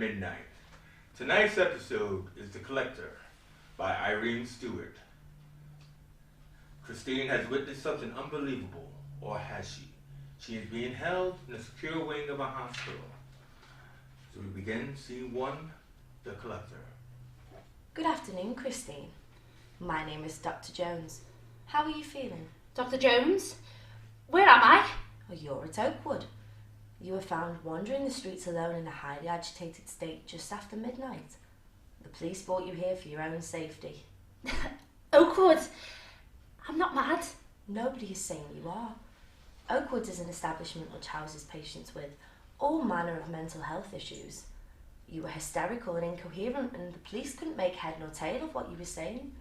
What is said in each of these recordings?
midnight. Tonight's episode is The Collector by Irene Stuart. Christine has witnessed something unbelievable, or has she? She is being held in a secure wing of a hospital. So we begin scene 1, The Collector. Good afternoon, Christine. My name is Dr. Jones. How are you feeling? Dr. Jones? Where am I? Oh, you're at Oakwood. You were found wandering the streets alone in a highly agitated state just after midnight. The police brought you here for your own safety. Oakwood? I'm not mad. Nobody is saying you are. Oakwood is an establishment which houses patients with all manner of mental health issues. You were hysterical and incoherent, and the police couldn't make head nor tail of what you were saying.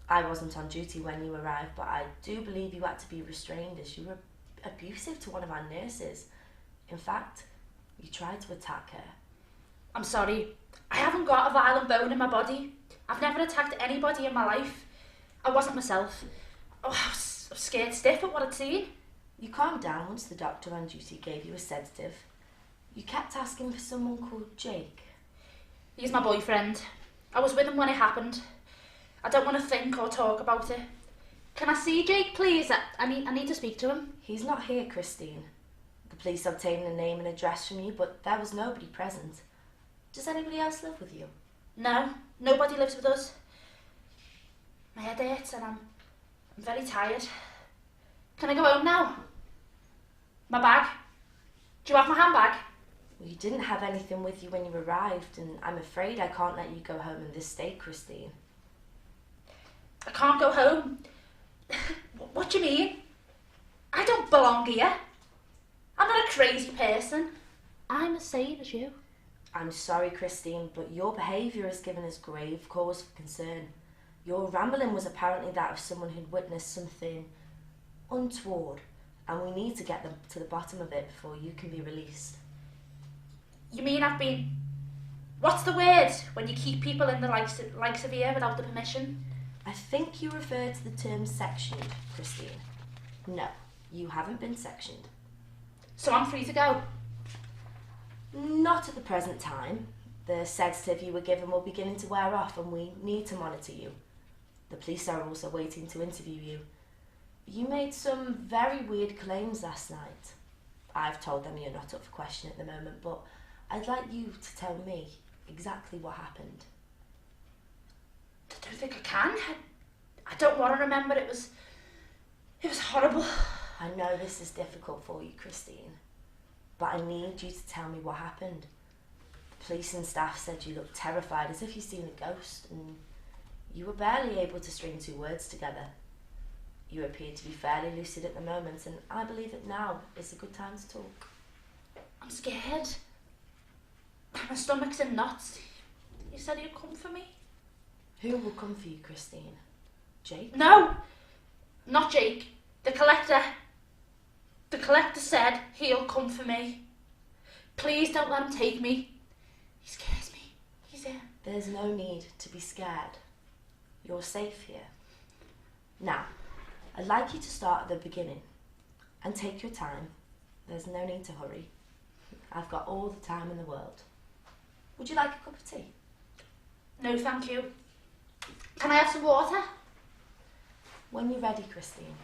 I wasn't on duty when you arrived, but I do believe you had to be restrained as you were abusive to one of our nurses. In fact, you tried to attack her. I'm sorry. I haven't got a violent bone in my body. I've never attacked anybody in my life. I wasn't myself. Oh, I was scared stiff at what I'd seen. You calmed down once the doctor on duty gave you a sedative. You kept asking for someone called Jake. He's my boyfriend. I was with him when it happened. I don't want to think or talk about it. Can I see Jake, please? I need to speak to him. He's not here, Christine. The police obtained a name and address from you, but there was nobody present. Does anybody else live with you? No, nobody lives with us. My head hurts and I'm very tired. Can I go home now? My bag? Do you have my handbag? Well, you didn't have anything with you when you arrived, and I'm afraid I can't let you go home in this state, Christine. I can't go home. What do you mean? I don't belong here. I'm not a crazy person. I'm as sane as you. I'm sorry, Christine, but your behaviour has given us grave cause for concern. Your rambling was apparently that of someone who'd witnessed something untoward, and we need to get them to the bottom of it before you can be released. You mean I've been... What's the word when you keep people in the likes of here without the permission? I think you referred to the term sectioned, Christine. No, you haven't been sectioned. So I'm free to go? Not at the present time. The sedative you were given will begin to wear off, and we need to monitor you. The police are also waiting to interview you. You made some very weird claims last night. I've told them you're not up for question at the moment, but I'd like you to tell me exactly what happened. I don't think I can. I don't want to remember. It was horrible. I know this is difficult for you, Christine, but I need you to tell me what happened. The police and staff said you looked terrified, as if you'd seen a ghost, and you were barely able to string 2 words together. You appear to be fairly lucid at the moment, and I believe that now is a good time to talk. I'm scared. My stomach's in knots. You said you'd come for me? Who will come for you, Christine? Jake? No! Not Jake. The collector. The collector said he'll come for me. Please don't let him take me. He scares me. He's here. There's no need to be scared. You're safe here. Now, I'd like you to start at the beginning and take your time. There's no need to hurry. I've got all the time in the world. Would you like a cup of tea? No, thank you. Can I have some water? When you're ready, Christine.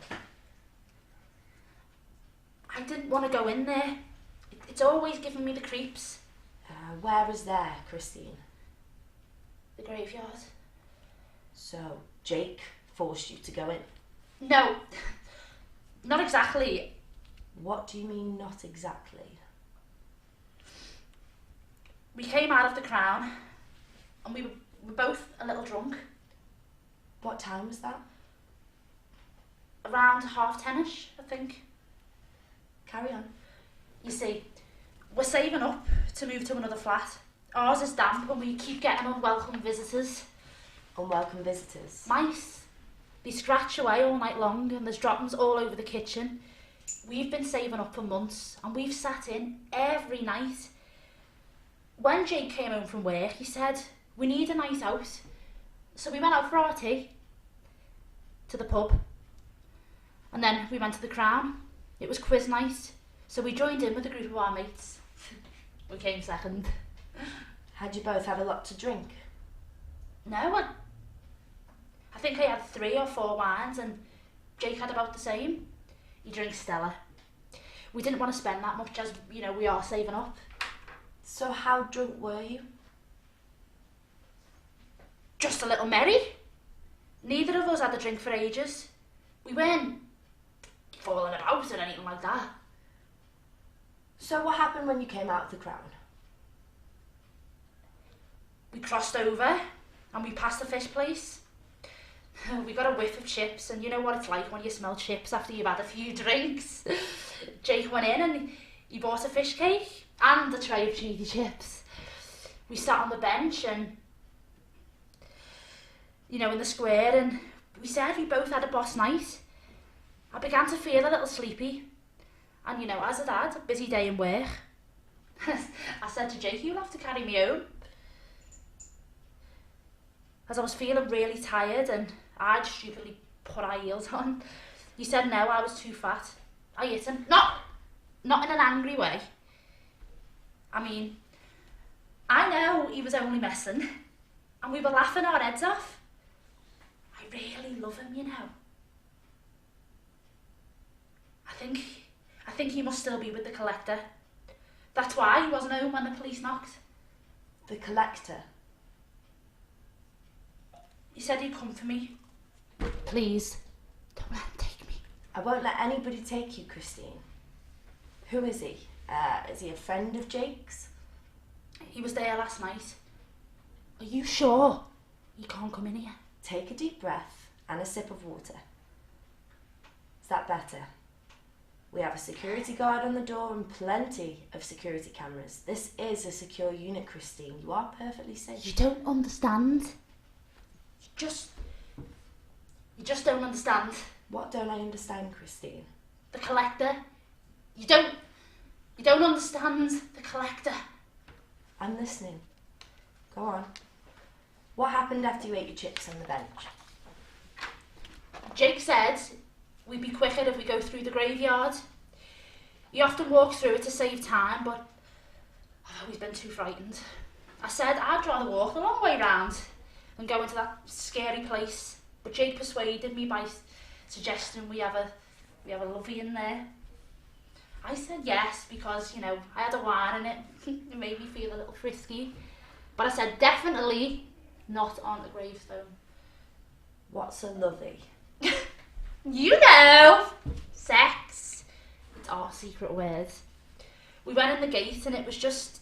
I didn't want to go in there. It's always giving me the creeps. Where is there, Christine? The graveyard. So, Jake forced you to go in? No, not exactly. What do you mean, not exactly? We came out of the Crown and we were both a little drunk. What time was that? Around 10:30ish, I think. Carry on. You see, we're saving up to move to another flat. Ours is damp and we keep getting unwelcome visitors. Unwelcome visitors? Mice. They scratch away all night long and there's droppings all over the kitchen. We've been saving up for months and we've sat in every night. When Jake came home from work, he said, we need a night out. So we went out for our tea. To the pub. And then we went to the Crown. It was quiz night. So we joined in with a group of our mates. We came second. Had you both had a lot to drink? No, I think I had 3 or 4 wines and Jake had about the same. He drinks Stella. We didn't want to spend that much as, we are saving up. So how drunk were you? Just a little merry. Neither of us had a drink for ages. We weren't falling about or anything like that. So what happened when you came out of the Crown? We crossed over and we passed the fish place. We got a whiff of chips, and you know what it's like when you smell chips after you've had a few drinks. Jake went in and he bought a fish cake and a tray of cheesy chips. We sat on the bench and, in the square, and we said we both had a boss night. I began to feel a little sleepy, and as I'd had a busy day in work, I said to Jake, "You'll have to carry me home." As I was feeling really tired and I'd stupidly put high heels on, he said no, I was too fat. I hit him. Not in an angry way. I mean, I know he was only messing, and we were laughing our heads off. I really love him, I think he must still be with the collector. That's why he wasn't home when the police knocked. The collector? He said he'd come for me. Please, don't let him take me. I won't let anybody take you, Christine. Who is he? Is he a friend of Jake's? He was there last night. Are you sure he can't come in here? Take a deep breath and a sip of water. Is that better? We have a security guard on the door and plenty of security cameras. This is a secure unit, Christine. You are perfectly safe. You don't understand. You just don't understand. What don't I understand, Christine? The collector. You don't understand the collector. I'm listening. Go on. What happened after you ate your chips on the bench? Jake said we'd be quicker if we go through the graveyard. He often walks through it to save time, but I've always been too frightened. I said I'd rather walk the long way round than go into that scary place. But Jake persuaded me by suggesting we have a lovey in there. I said yes because, I had a wine in it. It made me feel a little frisky. But I said definitely not on a gravestone. What's a lovey? Sex. It's our secret word. We went in the gate and it just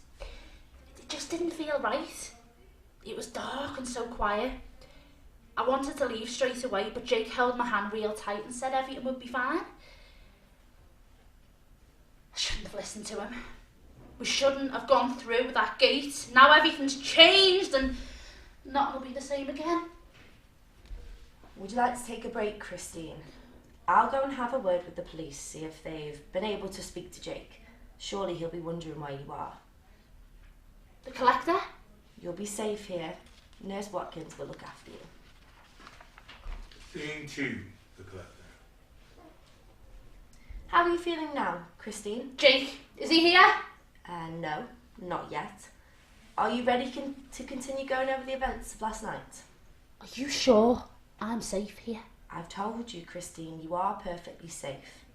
didn't feel right. It was dark and so quiet. I wanted to leave straight away, but Jake held my hand real tight and said everything would be fine. I shouldn't have listened to him. We shouldn't have gone through that gate. Now everything's changed and nothing will be the same again. Would you like to take a break, Christine? I'll go and have a word with the police, see if they've been able to speak to Jake. Surely he'll be wondering where you are. The collector? You'll be safe here. Nurse Watkins will look after you. Scene 2, the collector. How are you feeling now, Christine? Jake, is he here? No, not yet. Are you ready to continue going over the events of last night? Are you sure I'm safe here? I've told you, Christine, you are perfectly safe.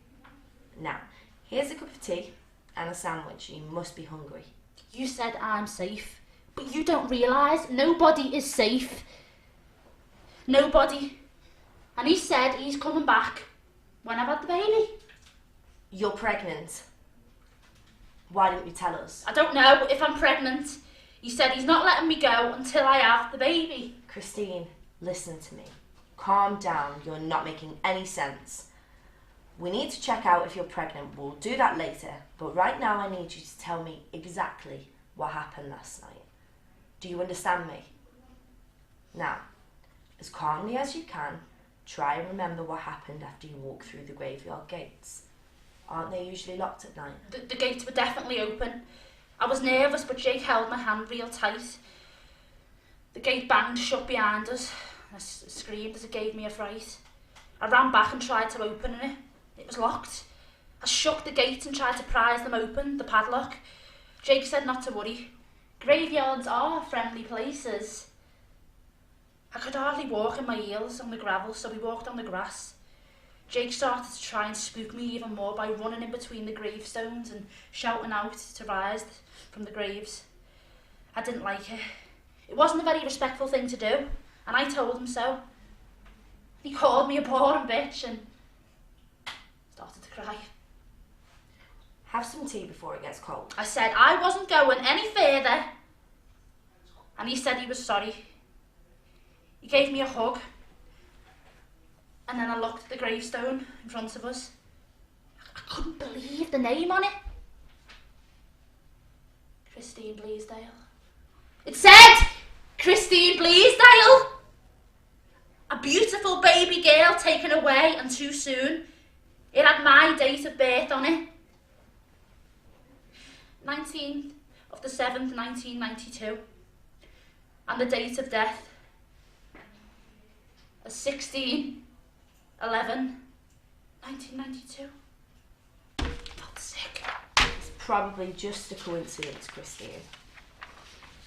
Now, here's a cup of tea and a sandwich. You must be hungry. You said I'm safe, but you don't realise nobody is safe. Nobody. And he said he's coming back when I've had the baby. You're pregnant. Why didn't you tell us? I don't know if I'm pregnant. He said he's not letting me go until I have the baby. Christine, listen to me. Calm down. You're not making any sense. We need to check out if you're pregnant. We'll do that later. But right now I need you to tell me exactly what happened last night. Do you understand me? Now, as calmly as you can, try and remember what happened after you walk through the graveyard gates. Aren't they usually locked at night? The gates were definitely open. I was nervous, but Jake held my hand real tight. The gate banged shut behind us. I screamed as it gave me a fright. I ran back and tried to open it. It was locked. I shook the gate and tried to prise them open, the padlock. Jake said not to worry. Graveyards are friendly places. I could hardly walk in my heels on the gravel, so we walked on the grass. Jake started to try and spook me even more by running in between the gravestones and shouting out to rise from the graves. I didn't like it. It wasn't a very respectful thing to do, and I told him so. He called me a boring bitch and started to cry. Have some tea before it gets cold. I said I wasn't going any further, and he said he was sorry. He gave me a hug, and then I looked at the gravestone in front of us. I couldn't believe the name on it. Christine Bleasdale. It said Christine Bleasdale! A beautiful baby girl taken away and too soon. It had my date of birth on it. 19th of the 7th, 1992. And the date of death was 16/11/1992. I felt sick. It's probably just a coincidence, Christine.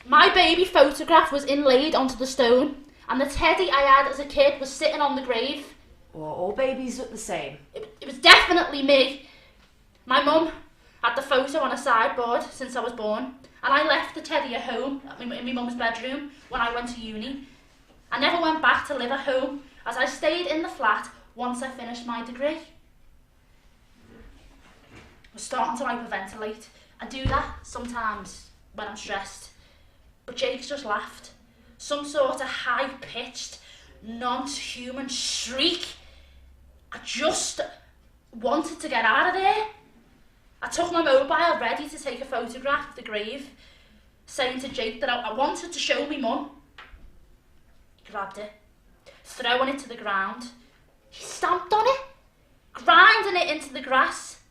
My baby photograph was inlaid onto the stone, and the teddy I had as a kid was sitting on the grave. Well, all babies look the same. It was definitely me. My mum had the photo on a sideboard since I was born, and I left the teddy at home in my mum's bedroom when I went to uni. I never went back to live at home, as I stayed in the flat once I finished my degree. I was starting to hyperventilate. I do that sometimes when I'm stressed. But Jake's just laughed. Some sort of high-pitched, non-human shriek. I just wanted to get out of there. I took my mobile ready to take a photograph of the grave, saying to Jake that I wanted to show me mum. He grabbed it, throwing it to the ground. He stamped on it, grinding it into the grass.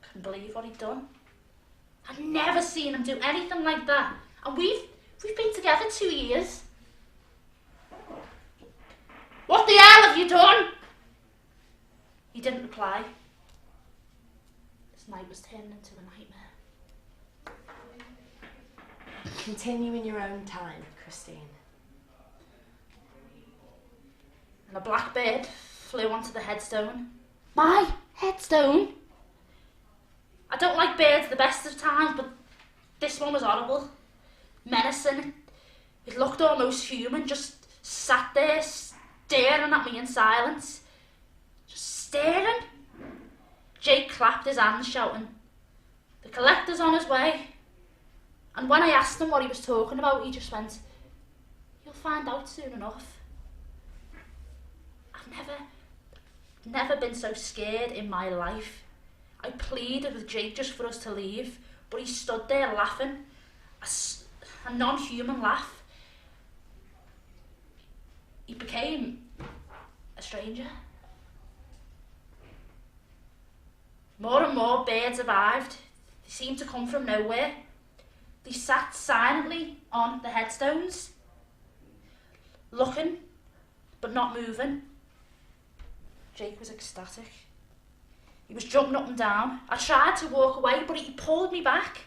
Couldn't believe what he'd done. I'd never seen him do anything like that. And we've been together 2 years. What the hell have you done? He didn't reply. This night was turning into a nightmare. Continue in your own time, Christine. And a blackbird flew onto the headstone. My headstone? I don't like birds the best of times, but this one was horrible. Menacing. It looked almost human, just sat there staring at me in silence. Just staring. Jake clapped his hands, shouting, "The collector's on his way." And when I asked him what he was talking about, he just went, "You'll find out soon enough." I've never been so scared in my life. I pleaded with Jake just for us to leave, but he stood there laughing, a non-human laugh. He became a stranger. More and more birds arrived. They seemed to come from nowhere. They sat silently on the headstones, looking but not moving. Jake was ecstatic. He was jumping up and down. I tried to walk away, but he pulled me back.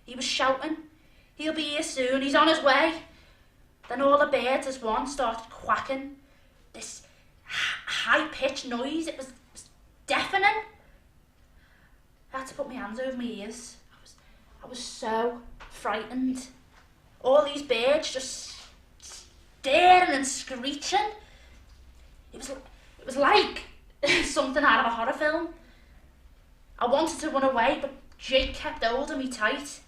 He was shouting, "He'll be here soon, he's on his way." Then all the birds as one started quacking. This high-pitched noise, it was deafening. I had to put my hands over my ears. I was so frightened. All these birds just staring and screeching. It was like something out of a horror film. I wanted to run away, but Jake kept holding me tight.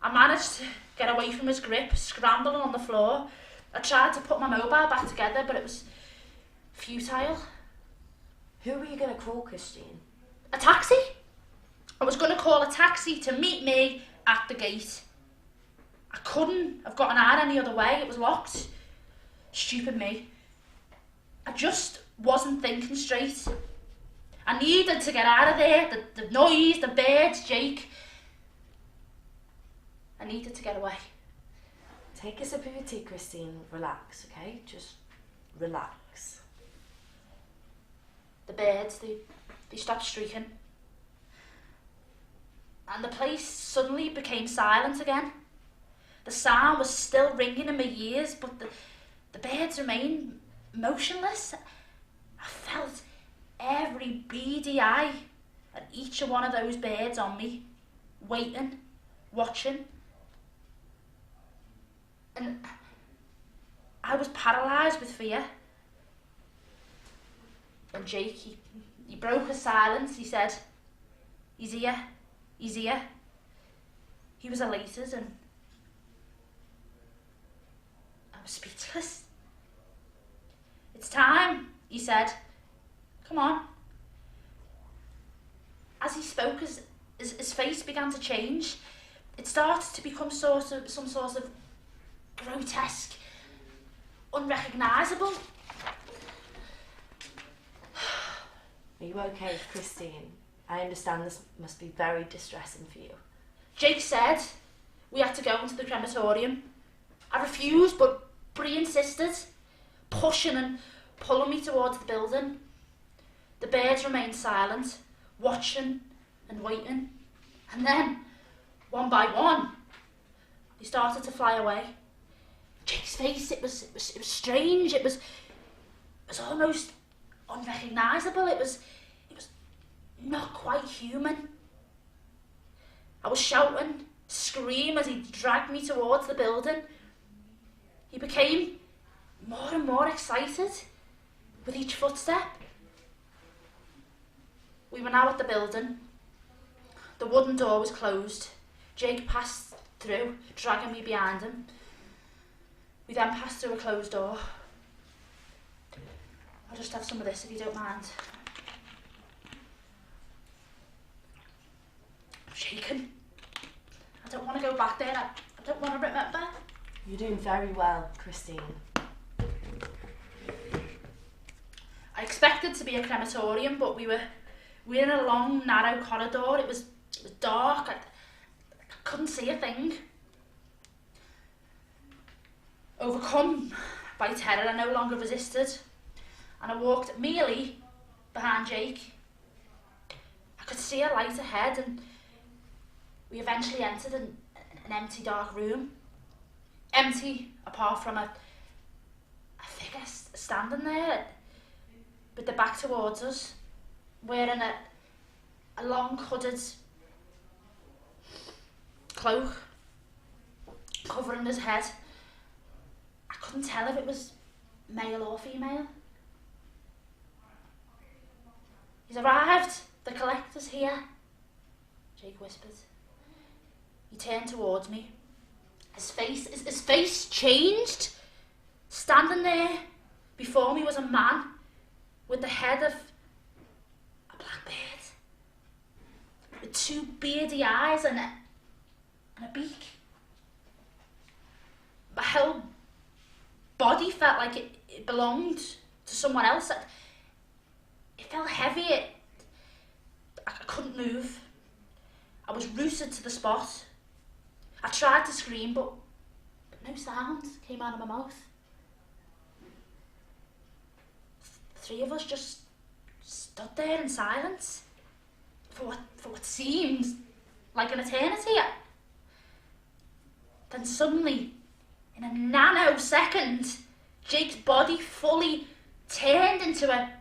I managed to get away from his grip, scrambling on the floor. I tried to put my mobile back together, but it was futile. Who were you going to call, Christine? A taxi? I was going to call a taxi to meet me at the gate. I couldn't have gotten out any other way. It was locked. Stupid me. I just wasn't thinking straight. I needed to get out of there. The noise, the birds, Jake. I needed to get away. Take a sip of your tea, Christine. Relax, okay? Just relax. The birds, they stopped shrieking. And the place suddenly became silent again. The sound was still ringing in my ears, but the birds remained motionless. I felt every beady eye at each one of those birds on me, waiting, watching. And I was paralysed with fear. And Jake, he broke his silence. He said, "He's here, he's here." He was elated and I was speechless. "It's time," he said. "Come on." As he spoke, his face began to change. It started to become some sort of grotesque, unrecognisable. Are you okay, Christine? I understand this must be very distressing for you. Jake said we had to go into the crematorium. I refused, but he insisted, pushing and pulling me towards the building. The birds remained silent, watching and waiting. And then, one by one, they started to fly away. Jake's face, it was strange. It was almost unrecognisable. It was not quite human. I was shouting, screaming as he dragged me towards the building. He became more and more excited with each footstep. We were now at the building. The wooden door was closed. Jake passed through, dragging me behind him. We then passed through a closed door. I'll just have some of this if you don't mind. I'm shaking. I don't want to go back there. I don't want to remember. You're doing very well, Christine. I expected to be a crematorium, but we were in a long, narrow corridor. It was dark. I couldn't see a thing. Overcome by terror, I no longer resisted, and I walked merely behind Jake. I could see a light ahead, and we eventually entered an empty, dark room. Empty, apart from a figure standing there with the back towards us, wearing a long hooded cloak covering his head. I couldn't tell if it was male or female. "He's arrived. The collector's here," Jake whispered. He turned towards me. His face changed. Standing there before me was a man with the head of a black bird, with two beady eyes and a beak. My whole body felt like it belonged to someone else. It felt heavy. I couldn't move. I was rooted to the spot. I tried to scream, but no sound came out of my mouth. The three of us just stood there in silence for what seemed like an eternity. Then suddenly, in a nanosecond, Jake's body fully turned into a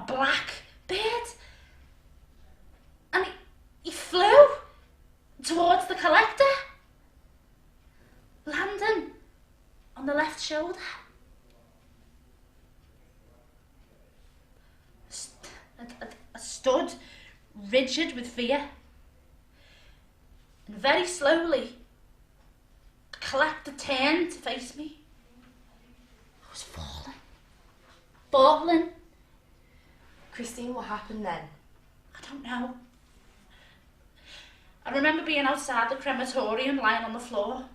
black bird, and he flew towards the collector, landing on the left shoulder. I stood rigid with fear, and very slowly the collector turned to face me. I was falling. Christine, what happened then? I don't know. I remember being outside the crematorium, lying on the floor.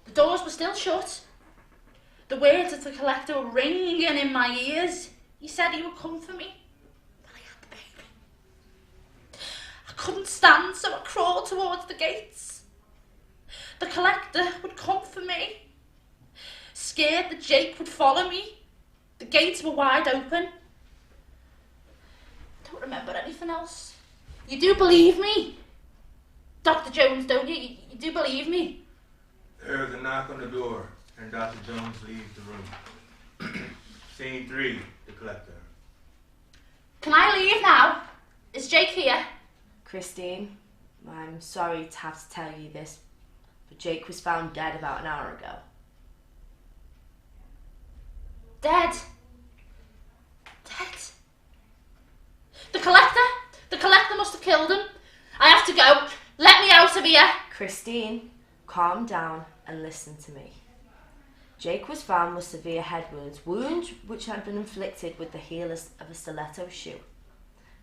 The doors were still shut. The words of the collector were ringing in my ears. He said he would come for me, but I had the baby. I couldn't stand, so I crawled towards the gates. The collector would come for me. Scared that Jake would follow me. The gates were wide open. I don't remember anything else. You do believe me, Dr. Jones, don't you? You do believe me? There's a knock on the door, and Dr. Jones leaves the room. Scene 3, the collector. Can I leave now? Is Jake here? Christine, I'm sorry to have to tell you this, but Jake was found dead about an hour ago. Dead. Dead. The collector? The collector must have killed him. I have to go. Let me out of here. Christine, calm down and listen to me. Jake was found with severe head wounds which had been inflicted with the heel of a stiletto shoe.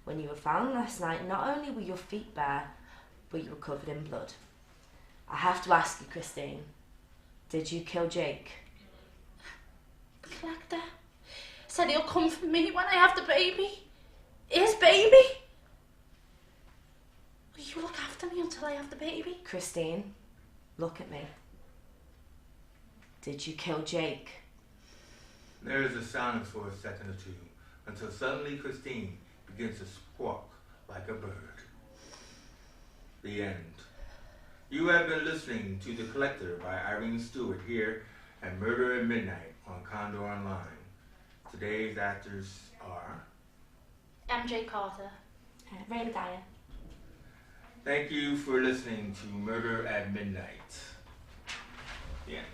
When you were found last night, not only were your feet bare, but you were covered in blood. I have to ask you, Christine, did you kill Jake? The collector said he'll come for me when I have the baby. His baby. Will you look after me until I have the baby? Christine, look at me. Did you kill Jake? There is a silence for a second or two, until suddenly Christine begins to squawk like a bird. The end. You have been listening to The Collector by Irene Stuart here at Murder at Midnight on Condor Online. Today's actors are MJ Carter. Reyna Gaia. Thank you for listening to Murder at Midnight. The end.